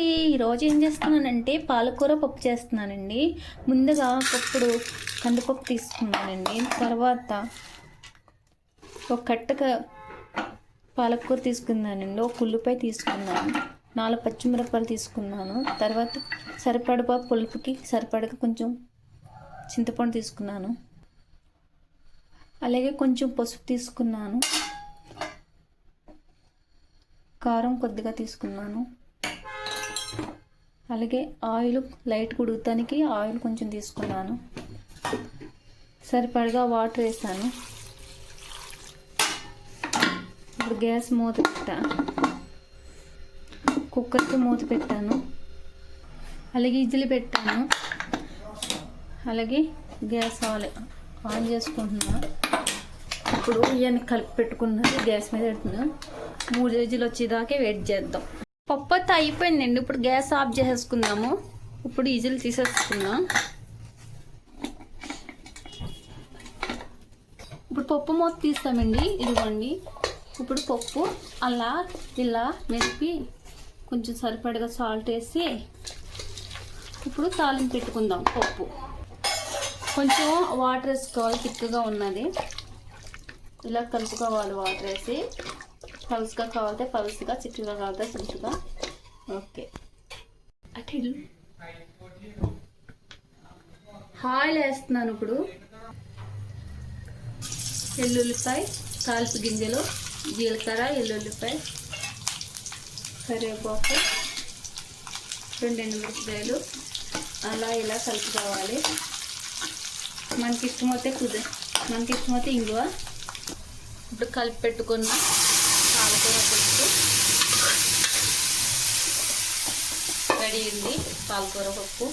ఈరోజు ఏం చేస్తున్నానంటే పాలకూర పప్పు చేస్తున్నానండి. ముందుగా పప్పుడు కందిపప్పు తీసుకున్నానండి. తర్వాత ఒక కట్టగా పాలకూర తీసుకున్నానండి. ఒక ఉల్లిపాయ తీసుకున్నాను, 4 పచ్చిమిరపకాయలు తీసుకున్నాను. తర్వాత సరిపడగా పులుపుకి సరిపడగా కొంచెం చింతపండు తీసుకున్నాను. అలాగే కొంచెం పసుపు తీసుకున్నాను, కారం కొద్దిగా తీసుకున్నాను. అలాగే ఆయిల్ లైట్ ఉడుకుతానికి ఆయిల్ కొంచెం తీసుకున్నాను. సరిపడగా వాటర్ వేసాను. ఇప్పుడు గ్యాస్ మూత పెట్టాను, కుక్కర్కి మూత పెట్టాను. అలాగే ఇడ్లీ పెట్టాను. అలాగే గ్యాస్ ఆన్ చేసుకుంటున్నా. ఇప్పుడు ఇవన్నీ కలిపి పెట్టుకున్నది గ్యాస్ మీద పెడుతున్నా. 3 విజిల్ వచ్చేదాకా వెయిట్ చేద్దాం. పప్పు అయితే అయిపోయిందండి. ఇప్పుడు గ్యాస్ ఆఫ్ చేసేసుకుందాము. ఇప్పుడు విజిల్ తీసేసుకుందాం. ఇప్పుడు పప్పు మూత తీస్తామండి. ఇదిగోండి, ఇప్పుడు పప్పు అలా ఇలా మెరిపి కొంచెం సరిపడగా సాల్ట్ వేసి ఇప్పుడు తాలింపు పెట్టుకుందాం. పప్పు కొంచెం వాటర్ వేసుకోవాలి, తిక్కగా ఉన్నది. ఇలా కలుపుకోవాలి. వాటర్ వేసి పలుసుగా కావాలంటే పలుసుగా, చిక్కగా కావాలంటే చిక్కగా. ఓకే, అటు ఆయిల్ వేస్తున్నాను. ఇప్పుడు ఎల్లుల్లిపాయ, తాలింపు గింజలు, జీలకర్ర, ఎల్లుల్లిపాయ, కరివేపాకు, 2 ఎండుమిరపకాయలు అలా ఇలా కలుపుకోవాలి. మనకి ఇష్టమైతే ఇంగువ. ఇప్పుడు కలిపి పెట్టుకున్న పాలకూర పప్పు రెడీ అయింది. పాలకూర పప్పు